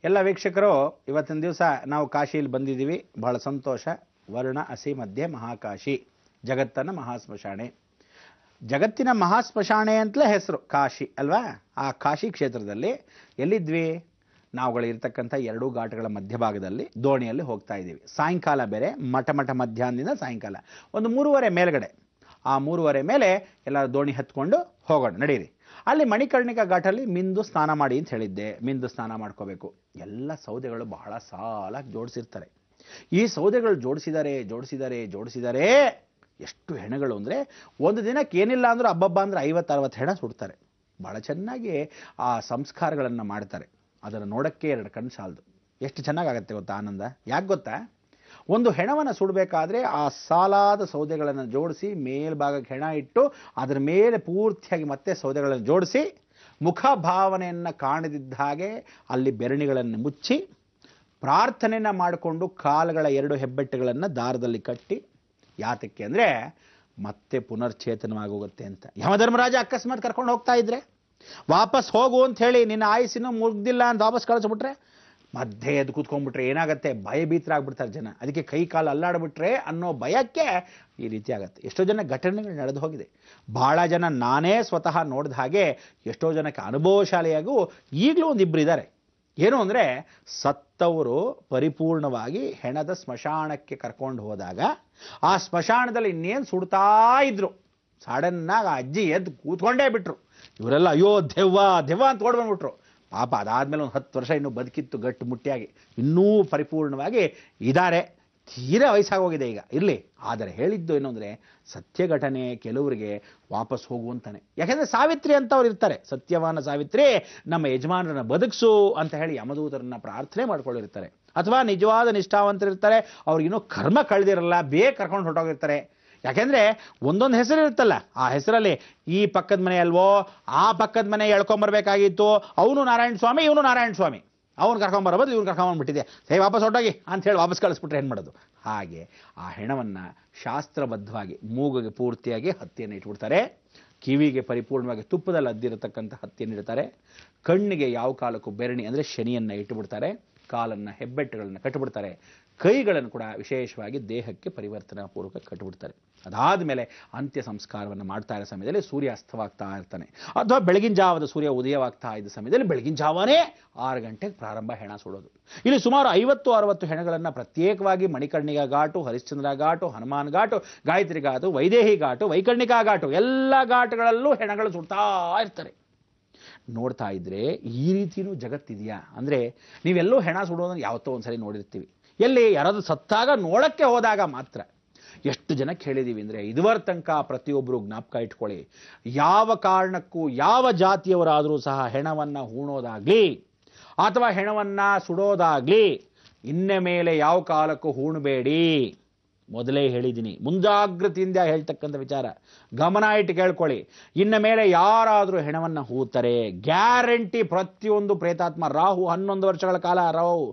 ಎಲ್ಲ ವೀಕ್ಷಕರು ಇವತ್ತಿನ ದಿವಸ ನಾವು ಕಾಶಿಯಲ್ಲಿ ಬಂದಿದ್ದೀವಿ. ಬಹಳ ಸಂತೋಷ. ವರ್ಣ ಅಸಿ ಮಧ್ಯೆ ಮಹಾಕಾಶಿ, ಜಗತ್ತನ ಮಹಾಸ್ಮಶಾನೆ. ಜಗತ್ತಿನ ಮಹಾಸ್ಮಶಾನೆ ಅಂತಲೇ ಹೆಸರು ಕಾಶಿ ಅಲ್ವಾ? ಆ ಕಾಶಿ ಕ್ಷೇತ್ರದಲ್ಲಿ ಎಲ್ಲಿದ್ವಿ? ನಾವುಗಳು ಇರ್ತಕ್ಕಂಥ ಎರಡೂ ಘಾಟ್ಗಳ ಮಧ್ಯಭಾಗದಲ್ಲಿ ದೋಣಿಯಲ್ಲಿ ಹೋಗ್ತಾ ಇದ್ದೀವಿ. ಸಾಯಂಕಾಲ ಬೇರೆ, ಮಠ ಮಧ್ಯಾಹ್ನದಿಂದ ಸಾಯಂಕಾಲ ಒಂದು 3:30 ಮೇಲ್ಗಡೆ. ಆ 3:30 ಮೇಲೆ ಎಲ್ಲ ದೋಣಿ ಹತ್ಕೊಂಡು ಹೋಗೋಣ ನಡೀರಿ. ಅಲ್ಲಿ ಮಣಿಕರ್ಣಿಕಾ ಘಾಟಲ್ಲಿ ಮಿಂದು ಸ್ನಾನ ಮಾಡಿ ಅಂತ ಹೇಳಿದ್ದೆ. ಮಿಂದು ಸ್ನಾನ ಮಾಡ್ಕೋಬೇಕು. ಎಲ್ಲ ಸೌದೆಗಳು ಬಹಳ ಸಾಲಾಗಿ ಜೋಡಿಸಿರ್ತಾರೆ. ಈ ಸೌದೆಗಳು ಜೋಡಿಸಿದರೆ ಎಷ್ಟು ಹೆಣಗಳು ಅಂದರೆ ಒಂದು ದಿನಕ್ಕೆ ಏನಿಲ್ಲ ಅಂದರೂ ಹಬ್ಬ ಅಂದ್ರೆ 50-60 ಹೆಣ ಸುಡ್ತಾರೆ. ಭಾಳ ಚೆನ್ನಾಗಿ ಆ ಸಂಸ್ಕಾರಗಳನ್ನು ಮಾಡ್ತಾರೆ. ಅದನ್ನು ನೋಡೋಕ್ಕೆ 2 ಕಣ್ಣು ಸಾಲದು. ಎಷ್ಟು ಚೆನ್ನಾಗಾಗತ್ತೆ ಗೊತ್ತಾ ಆನಂದ? ಯಾಕೆ ಗೊತ್ತಾ? ಒಂದು ಹೆಣವನ್ನು ಸುಡಬೇಕಾದ್ರೆ ಆ ಸಾಲಾದ ಸೌದೆಗಳನ್ನು ಜೋಡಿಸಿ ಮೇಲ್ಭಾಗಕ್ಕೆ ಹೆಣ ಇಟ್ಟು ಅದರ ಮೇಲೆ ಪೂರ್ತಿಯಾಗಿ ಮತ್ತೆ ಸೌದೆಗಳನ್ನು ಜೋಡಿಸಿ ಮುಖಭಾವನೆಯನ್ನು ಕಾಣದಿದ್ದ ಹಾಗೆ ಅಲ್ಲಿ ಬೆರಣಿಗಳನ್ನು ಮುಚ್ಚಿ ಪ್ರಾರ್ಥನೆಯನ್ನು ಮಾಡಿಕೊಂಡು ಕಾಲುಗಳ 2 ಹೆಬ್ಬೆಟ್ಟುಗಳನ್ನು ದಾರದಲ್ಲಿ ಕಟ್ಟಿ, ಯಾತಕ್ಕೆ ಅಂದರೆ ಮತ್ತೆ ಪುನರ್ಚೇತನವಾಗೋಗುತ್ತೆ ಅಂತ. ಯಮಧರ್ಮರಾಜ ಅಕಸ್ಮಾತ್ ಕರ್ಕೊಂಡು ಹೋಗ್ತಾ ಇದ್ರೆ ವಾಪಸ್ ಹೋಗು ಅಂತ ಹೇಳಿ ನಿನ್ನ ಆಯುಸ್ಸಿನೂ ಮುಗ್ದಿಲ್ಲ ಅಂತ ವಾಪಸ್ ಕಳಿಸ್ಬಿಟ್ರೆ ಮಧ್ಯೆ ಎದ್ದು ಕೂತ್ಕೊಂಡ್ಬಿಟ್ರೆ ಏನಾಗುತ್ತೆ? ಭಯಭೀತರಾಗ್ಬಿಡ್ತಾರೆ ಜನ. ಅದಕ್ಕೆ ಕೈ ಕಾಲು ಅಲ್ಲಾಡ್ಬಿಟ್ರೆ ಅನ್ನೋ ಭಯಕ್ಕೆ ಈ ರೀತಿ ಆಗುತ್ತೆ. ಎಷ್ಟೋ ಜನ ಘಟನೆಗಳು ನಡೆದು ಹೋಗಿದೆ. ಭಾಳ ಜನ ನಾನೇ ಸ್ವತಃ ನೋಡಿದ ಹಾಗೆ ಎಷ್ಟೋ ಜನಕ್ಕೆ ಅನುಭವಶಾಲಿಯಾಗೂ ಈಗಲೂ ಒಂದಿಬ್ಬರು ಇದ್ದಾರೆ. ಏನು ಅಂದರೆ ಸತ್ತವರು ಪರಿಪೂರ್ಣವಾಗಿ ಹೆಣದ ಸ್ಮಶಾನಕ್ಕೆ ಕರ್ಕೊಂಡು ಹೋದಾಗ ಆ ಸ್ಮಶಾನದಲ್ಲಿ ಇನ್ನೇನು ಸುಡ್ತಾ ಇದ್ರು. ಸಡನ್ನಾಗಿ ಆ ಅಜ್ಜಿ ಎದ್ದು ಕೂತ್ಕೊಂಡೇ ಬಿಟ್ರು. ಇವರೆಲ್ಲ ಅಯ್ಯೋ ದೆವ್ವ ಅಂತ ಓಡ್ಬಂದ್ಬಿಟ್ರು. ಪಾಪ ಅದಾದ್ಮೇಲೆ ಒಂದು 10 ವರ್ಷ ಇನ್ನೂ ಬದುಕಿತ್ತು ಗಟ್ಟು ಮುಟ್ಟಿಯಾಗಿ. ಇನ್ನೂ ಪರಿಪೂರ್ಣವಾಗಿ ಇದ್ದಾರೆ. ತೀರಾ ವಯಸ್ಸಾಗೋಗಿದೆ ಈಗ. ಇರಲಿ, ಆದರೆ ಹೇಳಿದ್ದು ಏನು ಅಂದರೆ ಸತ್ಯ ಘಟನೆ ಕೆಲವರಿಗೆ ವಾಪಸ್ ಹೋಗುವಂತಾನೆ. ಯಾಕೆಂದರೆ ಸಾವಿತ್ರಿ ಅಂತವ್ರು ಇರ್ತಾರೆ. ಸತ್ಯವಾನ ಸಾವಿತ್ರಿ ನಮ್ಮ ಯಜಮಾನರನ್ನ ಬದುಕಿಸು ಅಂತ ಹೇಳಿ ಯಮದೂತರನ್ನ ಪ್ರಾರ್ಥನೆ ಮಾಡ್ಕೊಂಡಿರ್ತಾರೆ. ಅಥವಾ ನಿಜವಾದ ನಿಷ್ಠಾವಂತರಿರ್ತಾರೆ. ಅವ್ರಿಗಿನ್ನೂ ಕರ್ಮ ಕಳೆದಿರಲ್ಲ, ಬೇಗ ಕರ್ಕೊಂಡು ಹೊರಟೋಗಿರ್ತಾರೆ. ಯಾಕೆಂದರೆ ಒಂದೊಂದು ಹೆಸರು ಇರುತ್ತಲ್ಲ, ಆ ಹೆಸರಲ್ಲಿ ಈ ಪಕ್ಕದ ಮನೆ ಅಲ್ವೋ ಆ ಪಕ್ಕದ ಮನೆ ಎಳ್ಕೊಂಬರ್ಬೇಕಾಗಿತ್ತು. ಅವನು ನಾರಾಯಣ ಸ್ವಾಮಿ, ಇವನು ನಾರಾಯಣ ಸ್ವಾಮಿ. ಅವ್ನು ಕರ್ಕೊಂಬರ್ಬೋದು, ಇವ್ನು ಕರ್ಕೊಂಬಂದ್ಬಿಟ್ಟಿದೆ, ಸೇ ವಾಪಸ್ ಹೊರಟೋಗಿ ಅಂತ ಹೇಳಿ ವಾಪಸ್ ಕಳಿಸ್ಬಿಟ್ರೆ ಏನು ಮಾಡೋದು? ಹಾಗೆ ಆ ಹೆಣವನ್ನು ಶಾಸ್ತ್ರಬದ್ಧವಾಗಿ ಮೂಗಿಗೆ ಪೂರ್ತಿಯಾಗಿ ಹತ್ತಿಯನ್ನು ಇಟ್ಬಿಡ್ತಾರೆ. ಕಿವಿಗೆ ಪರಿಪೂರ್ಣವಾಗಿ ತುಪ್ಪದಲ್ಲಿ ಅದ್ದಿರತಕ್ಕಂಥ ಹತ್ತಿಯನ್ನು ಇಡ್ತಾರೆ. ಕಣ್ಣಿಗೆ ಯಾವ ಕಾಲಕ್ಕೂ ಬೆರಣಿ ಅಂದರೆ ಶನಿಯನ್ನು ಇಟ್ಟುಬಿಡ್ತಾರೆ. ಕಾಲನ್ನು ಹೆಬ್ಬೆಟ್ಟುಗಳನ್ನು ಕಟ್ಟಿಬಿಡ್ತಾರೆ. ಕೈಗಳನ್ನು ಕೂಡ ವಿಶೇಷವಾಗಿ ದೇಹಕ್ಕೆ ಪರಿವರ್ತನಾಪೂರ್ವಕ ಕಟ್ಟಿಬಿಡ್ತಾರೆ. ಅದಾದ ಮೇಲೆ ಅಂತ್ಯ ಸಂಸ್ಕಾರವನ್ನು ಮಾಡ್ತಾ ಇರೋ ಸಮಯದಲ್ಲಿ ಸೂರ್ಯ ಅಸ್ತವಾಗ್ತಾ ಇರ್ತಾನೆ. ಅಥವಾ ಬೆಳಗಿನ ಜಾವದ ಸೂರ್ಯ ಉದಯವಾಗ್ತಾ ಇದ್ದ ಸಮಯದಲ್ಲಿ ಬೆಳಗಿನ ಜಾವನೇ 6 ಗಂಟೆಗೆ ಪ್ರಾರಂಭ ಹೆಣ ಸುಡೋದು. ಇಲ್ಲಿ ಸುಮಾರು 50-60 ಹೆಣಗಳನ್ನು ಪ್ರತ್ಯೇಕವಾಗಿ ಮಣಿಕರ್ಣಿಕಾ ಘಾಟು, ಹರಿಶ್ಚಂದ್ರ ಘಾಟು, ಹನುಮಾನ್ ಘಾಟು, ಗಾಯತ್ರಿ ಘಾಟು, ವೈದೇಹಿ ಘಾಟು, ವೈಕರ್ಣಿಕಾ ಘಾಟು ಎಲ್ಲ ಘಾಟುಗಳಲ್ಲೂ ಹೆಣಗಳು ಸುಡ್ತಾ ಇರ್ತಾರೆ. ನೋಡ್ತಾ ಇದ್ರೆ ಈ ರೀತಿಯೂ ಜಗತ್ತಿದೆಯಾ ಅಂದರೆ ನೀವೆಲ್ಲೋ ಹೆಣ ಸುಡೋದನ್ನು ಯಾವತ್ತೋ ಒಂದ್ಸರಿ ನೋಡಿರ್ತೀವಿ. ಎಲ್ಲಿ ಯಾರಾದ್ರೂ ಸತ್ತಾಗ ನೋಡಕ್ಕೆ ಹೋದಾಗ ಮಾತ್ರ. ಎಷ್ಟು ಜನಕ್ಕೆ ಹೇಳಿದ್ದೀವಿ ಅಂದರೆ ಇದುವರ ತನಕ ಪ್ರತಿಯೊಬ್ಬರು ಜ್ಞಾಪಕ ಇಟ್ಕೊಳ್ಳಿ, ಯಾವ ಕಾರಣಕ್ಕೂ ಯಾವ ಜಾತಿಯವರಾದರೂ ಸಹ ಹೆಣವನ್ನು ಹೂಣೋದಾಗ್ಲಿ ಅಥವಾ ಹೆಣವನ್ನು ಸುಡೋದಾಗ್ಲಿ ಇನ್ನ ಮೇಲೆ ಯಾವ ಕಾಲಕ್ಕೂ ಹೂಣಬೇಡಿ. ಮೊದಲೇ ಹೇಳಿದ್ದೀನಿ, ಮುಂಜಾಗ್ರತೆಯಿಂದ ಹೇಳ್ತಕ್ಕಂಥ ವಿಚಾರ ಗಮನ ಇಟ್ಟು ಕೇಳ್ಕೊಳ್ಳಿ. ಇನ್ನ ಮೇಲೆ ಯಾರಾದರೂ ಹೆಣವನ್ನು ಹೂತಾರೆ ಗ್ಯಾರಂಟಿ ಪ್ರತಿಯೊಂದು ಪ್ರೇತಾತ್ಮ ರಾಹು 11 ವರ್ಷಗಳ ಕಾಲ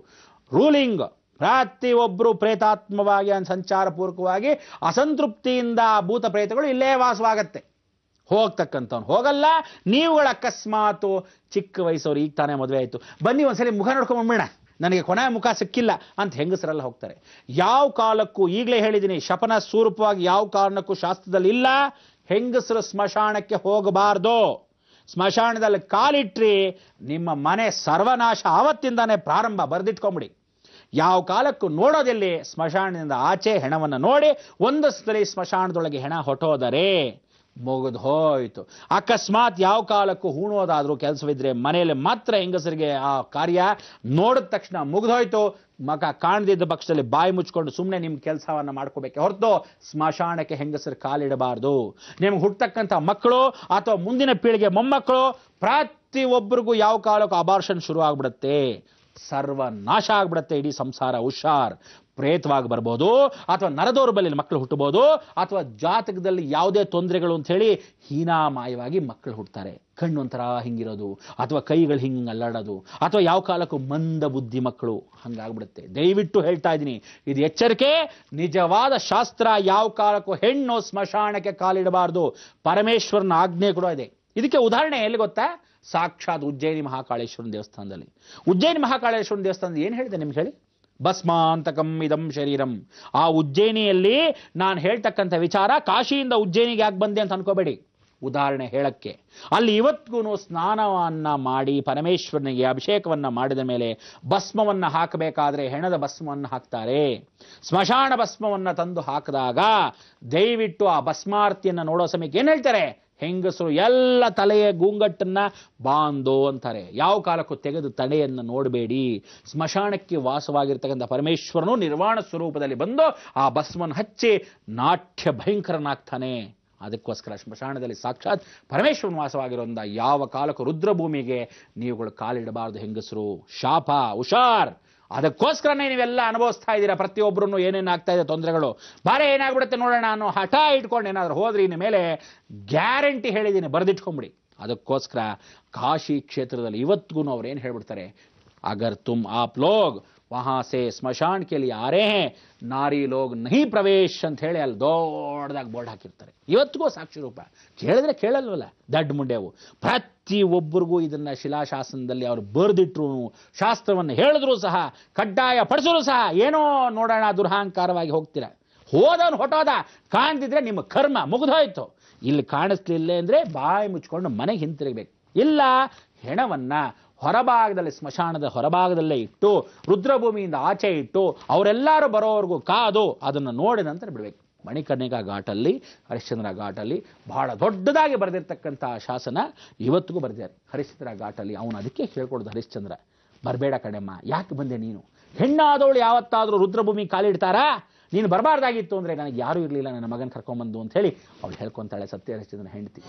ರೂಲಿಂಗ್ ಪ್ರತಿಯೊಬ್ಬರು ಪ್ರೇತಾತ್ಮವಾಗಿ ಸಂಚಾರ ಪೂರ್ವಕವಾಗಿ ಅಸಂತೃಪ್ತಿಯಿಂದ ಭೂತ ಪ್ರೇತಗಳು ಇಲ್ಲೇ ವಾಸವಾಗತ್ತೆ. ಹೋಗ್ತಕ್ಕಂಥವ್ನು ಹೋಗಲ್ಲ. ನೀವುಗಳ ಅಕಸ್ಮಾತು ಚಿಕ್ಕ ವಯಸ್ಸವ್ರು ಈಗ ತಾನೇ ಮದುವೆ ಆಯಿತು, ಬನ್ನಿ ಒಂದ್ಸಲಿ ಮುಖ ನೋಡ್ಕೊಂಡ್ಬಿಡೋಣ, ನನಗೆ ಕೊನೆಯ ಮುಖ ಸಿಕ್ಕಿಲ್ಲ ಅಂತ ಹೆಂಗಸರೆಲ್ಲ ಹೋಗ್ತಾರೆ. ಯಾವ ಕಾಲಕ್ಕೂ ಈಗಲೇ ಹೇಳಿದ್ದೀನಿ, ಶಪನ ಸ್ವರೂಪವಾಗಿ ಯಾವ ಕಾರಣಕ್ಕೂ ಶಾಸ್ತ್ರದಲ್ಲಿ ಇಲ್ಲ ಹೆಂಗಸರು ಸ್ಮಶಾನಕ್ಕೆ ಹೋಗಬಾರ್ದು. ಸ್ಮಶಾನದಲ್ಲಿ ಕಾಲಿಟ್ರಿ ನಿಮ್ಮ ಮನೆ ಸರ್ವನಾಶ ಆವತ್ತಿಂದಾನೇ ಪ್ರಾರಂಭ. ಬರೆದಿಟ್ಕೊಂಬಿಡಿ. ಯಾವ ಕಾಲಕ್ಕೂ ನೋಡೋದೆಲ್ಲಿ ಸ್ಮಶಾನದಿಂದ ಆಚೆ ಹೆಣವನ್ನು ನೋಡಿ ಒಂದು ಸಲ ಸ್ಮಶಾನದೊಳಗೆ ಹೆಣ ಹೊಟ್ಟೋದರೆ ಮುಗಿದು ಹೋಯಿತು. ಅಕಸ್ಮಾತ್ ಯಾವ ಕಾಲಕ್ಕೂ ಹೂಣೋದಾದ್ರೂ ಕೆಲಸವಿದ್ರೆ ಮನೆಯಲ್ಲಿ ಮಾತ್ರ ಹೆಂಗಸರಿಗೆ ಆ ಕಾರ್ಯ. ನೋಡಿದ ತಕ್ಷಣ ಮುಗಿದೋಯ್ತು. ಮಗ ಕಾಣದಿದ್ದ ಪಕ್ಷದಲ್ಲಿ ಬಾಯಿ ಮುಚ್ಕೊಂಡು ಸುಮ್ಮನೆ ನಿಮ್ಮ ಕೆಲಸವನ್ನು ಮಾಡ್ಕೋಬೇಕೆ ಹೊರತು ಸ್ಮಶಾನಕ್ಕೆ ಹೆಂಗಸರು ಕಾಲಿಡಬಾರ್ದು. ನಿಮ್ಗೆ ಹುಟ್ಟತಕ್ಕಂಥ ಮಕ್ಕಳು ಅಥವಾ ಮುಂದಿನ ಪೀಳಿಗೆ ಮೊಮ್ಮಕ್ಕಳು ಪ್ರತಿಯೊಬ್ಬರಿಗೂ ಯಾವ ಕಾಲಕ್ಕೂ ಅಬಾರ್ಷನ್ ಶುರು ಆಗ್ಬಿಡುತ್ತೆ. ಸರ್ವನಾಶ ಆಗ್ಬಿಡುತ್ತೆ ಇಡೀ ಸಂಸಾರ. ಹುಷಾರ್. ಪ್ರೇತವಾಗಿ ಬರ್ಬೋದು, ಅಥವಾ ನರದೌರ್ಬಲ್ಯದಲ್ಲಿ ಮಕ್ಕಳು ಹುಟ್ಟಬಹುದು, ಅಥವಾ ಜಾತಕದಲ್ಲಿ ಯಾವುದೇ ತೊಂದರೆಗಳು ಅಂತ ಹೇಳಿ ಹೀನಾಮಾಯವಾಗಿ ಮಕ್ಕಳು ಹುಟ್ಟುತ್ತಾರೆ. ಕಣ್ಣು ಒಂಥರ ಹಿಂಗಿರೋದು, ಅಥವಾ ಕೈಗಳು ಹಿಂಗೆ ಅಲ್ಲಾಡೋದು, ಅಥವಾ ಯಾವ ಕಾಲಕ್ಕೂ ಮಂದ ಬುದ್ಧಿ ಮಕ್ಕಳು ಹಂಗಾಗ್ಬಿಡುತ್ತೆ. ದಯವಿಟ್ಟು ಹೇಳ್ತಾ ಇದ್ದೀನಿ, ಇದು ಎಚ್ಚರಿಕೆ. ನಿಜವಾದ ಶಾಸ್ತ್ರ ಯಾವ ಕಾಲಕ್ಕೂ ಹೆಣ್ಣು ಸ್ಮಶಾನಕ್ಕೆ ಕಾಲಿಡಬಾರ್ದು. ಪರಮೇಶ್ವರನ ಆಜ್ಞೆ ಕೂಡ ಇದೆ. ಇದಕ್ಕೆ ಉದಾಹರಣೆ ಎಲ್ಲಿ ಗೊತ್ತಾ? ಸಾಕ್ಷಾತ್ ಉಜ್ಜಯಿನಿ ಮಹಾಕಾಳೇಶ್ವರನ ದೇವಸ್ಥಾನದಲ್ಲಿ. ಉಜ್ಜಯಿನಿ ಮಹಾಕಾಳೇಶ್ವರನ ದೇವಸ್ಥಾನದಲ್ಲಿ ಏನು ಹೇಳಿದೆ ನಿಮ್ಗೆ ಹೇಳಿ? ಭಸ್ಮಾಂತಕಂ ಇದಂ ಶರೀರಂ. ಆ ಉಜ್ಜಯಿನಿಯಲ್ಲಿ ನಾನು ಹೇಳ್ತಕ್ಕಂಥ ವಿಚಾರ ಕಾಶಿಯಿಂದ ಉಜ್ಜಯಿನಿಗೆ ಯಾಕೆ ಬಂದೆ ಅಂತ ಅನ್ಕೋಬೇಡಿ. ಉದಾಹರಣೆ ಹೇಳಕ್ಕೆ ಅಲ್ಲಿ ಇವತ್ತಿಗೂ ಸ್ನಾನವನ್ನ ಮಾಡಿ ಪರಮೇಶ್ವರನಿಗೆ ಅಭಿಷೇಕವನ್ನ ಮಾಡಿದ ಮೇಲೆ ಭಸ್ಮವನ್ನ ಹಾಕಬೇಕಾದ್ರೆ ಹೆಣದ ಭಸ್ಮವನ್ನು ಹಾಕ್ತಾರೆ. ಸ್ಮಶಾನ ಭಸ್ಮವನ್ನ ತಂದು ಹಾಕಿದಾಗ ದಯವಿಟ್ಟು ಆ ಭಸ್ಮಾರ್ತಿಯನ್ನ ನೋಡೋ ಸಮಯಕ್ಕೆ ಏನ್ ಹೇಳ್ತಾರೆ? ಹೆಂಗಸರು ಎಲ್ಲ ತಲೆಯ ಗೂಂಗಟ್ಟನ್ನ ಬಾಂಧೋ ಅಂತಾರೆ. ಯಾವ ಕಾಲಕ್ಕೂ ತೆಗೆದು ತಲೆಯನ್ನು ನೋಡಬೇಡಿ. ಸ್ಮಶಾನಕ್ಕೆ ವಾಸವಾಗಿರ್ತಕ್ಕಂಥ ಪರಮೇಶ್ವರನು ನಿರ್ವಾಣ ಸ್ವರೂಪದಲ್ಲಿ ಬಂದು ಆ ಭಸ್ಮವನ್ನು ಹಚ್ಚಿ ನಾಟ್ಯ ಭಯಂಕರನಾಗ್ತಾನೆ. ಅದಕ್ಕೋಸ್ಕರ ಸ್ಮಶಾನದಲ್ಲಿ ಸಾಕ್ಷಾತ್ ಪರಮೇಶ್ವರನ ವಾಸವಾಗಿರೋದ್ರಿಂದ ಯಾವ ಕಾಲಕ್ಕೂ ರುದ್ರಭೂಮಿಗೆ ನೀವುಗಳು ಕಾಲಿಡಬಾರದು ಹೆಂಗಸರು. ಶಾಪ, ಹುಷಾರ್. ಅದಕ್ಕೋಸ್ಕರನೇ ನೀವೆಲ್ಲ ಅನುಭವಿಸ್ತಾ ಇದ್ದೀರಾ. ಪ್ರತಿಯೊಬ್ಬರನ್ನು ಏನೇನು ಆಗ್ತಾ ಇದೆ ತೊಂದರೆಗಳು. ಬಾರೆ ಏನಾಗ್ಬಿಡುತ್ತೆ ನೋಡೋಣ ಅನ್ನೋ ಹಠ ಇಟ್ಕೊಂಡು ಏನಾದರೂ ಹೋದ್ರಿ ಇನ್ನು ಮೇಲೆ ಗ್ಯಾರಂಟಿ ಹೇಳಿದ್ದೀನಿ, ಬರೆದಿಟ್ಕೊಂಬಿಡಿ. ಅದಕ್ಕೋಸ್ಕರ ಕಾಶಿ ಕ್ಷೇತ್ರದಲ್ಲಿ ಇವತ್ತಿಗೂ ಅವ್ರು ಏನು ಹೇಳ್ಬಿಡ್ತಾರೆ? ಅಗರ್ ತುಮ್ ಆಪ್ ಲೋಗ್ ವಹಾ ಸೆ ಸ್ಮಶಾನ್ ಕೆ ಲಿಯೆ ಆ ರಹೆ ಹೈ, ನಾರಿ ಲೋಗ್ ನಹಿ ಪ್ರವೇಶ್ ಅಂತ ಹೇಳಿ ಅಲ್ಲಿ ದೊಡ್ಡದಾಗಿ ಬೋರ್ಡ್ ಹಾಕಿರ್ತಾರೆ. ಇವತ್ತಿಗೂ ಸಾಕ್ಷಿ ರೂಪ. ಕೇಳಿದ್ರೆ ಕೇಳಲ್ವಲ್ಲ ದಡ್ಡ ಮುಂಡೆವು. ಪ್ರತಿ ಒಬ್ಬರಿಗೂ ಇದನ್ನ ಶಿಲಾಶಾಸನದಲ್ಲಿ ಅವರು ಬರೆದಿಟ್ರು, ಶಾಸ್ತ್ರವನ್ನು ಹೇಳಿದ್ರು ಸಹ, ಕಡ್ಡಾಯ ಪಡಿಸಿದ್ರು ಸಹ ಏನೋ ನೋಡೋಣ ದುರಹಂಕಾರವಾಗಿ ಹೋಗ್ತೀರ. ಹೋದವನು ಹೊಟ್ಟೋದ, ಕಾಣ್ದಿದ್ರೆ ನಿಮ್ಮ ಕರ್ಮ ಮುಗಿದೋಯ್ತು. ಇಲ್ಲಿ ಕಾಣಿಸ್ಲಿಲ್ಲ ಅಂದ್ರೆ ಬಾಯಿ ಮುಚ್ಕೊಂಡು ಮನೆಗೆ ಹಿಂತಿರುಗಬೇಕು. ಇಲ್ಲ ಹೆಣವನ್ನ ಹೊರಭಾಗದಲ್ಲಿ ಸ್ಮಶಾನದ ಹೊರಭಾಗದಲ್ಲೇ ಇಟ್ಟು ರುದ್ರಭೂಮಿಯಿಂದ ಆಚೆ ಇಟ್ಟು ಅವರೆಲ್ಲರೂ ಬರೋವರೆಗೂ ಕಾದು ಅದನ್ನು ನೋಡಿದ ನಂತರ ಬಿಡಬೇಕು. ಮಣಿಕರ್ಣಿಕಾ ಘಾಟಲ್ಲಿ, ಹರಿಶ್ಚಂದ್ರ ಘಾಟಲ್ಲಿ ಬಹಳ ದೊಡ್ಡದಾಗಿ ಬರೆದಿರ್ತಕ್ಕಂಥ ಶಾಸನ ಇವತ್ತಿಗೂ ಬರೆದಿದ್ದಾರೆ. ಹರಿಶ್ಚಂದ್ರ ಘಾಟಲ್ಲಿ ಅವನು ಅದಕ್ಕೆ ಹೇಳ್ಕೊಡೋದು ಹರಿಶ್ಚಂದ್ರ, ಬರಬೇಡ ಕಣೆಮ್ಮ, ಯಾಕೆ ಬಂದೆ ನೀನು? ಹೆಣ್ಣಾದವಳು ಯಾವತ್ತಾದರೂ ರುದ್ರಭೂಮಿ ಕಾಲಿಡ್ತಾರಾ? ನೀನು ಬರಬಾರ್ದಾಗಿತ್ತು ಅಂದರೆ ನನಗೆ ಯಾರೂ ಇರಲಿಲ್ಲ, ನನ್ನ ಮಗನ ಕರ್ಕೊಂಬಂದು ಅಂತ ಹೇಳಿ ಅವಳು ಹೇಳ್ಕೊತಾಳೆ. ಸತ್ಯ ಹರಿಶ್ಚಂದ್ರನ ಹೆಂಡತಿ.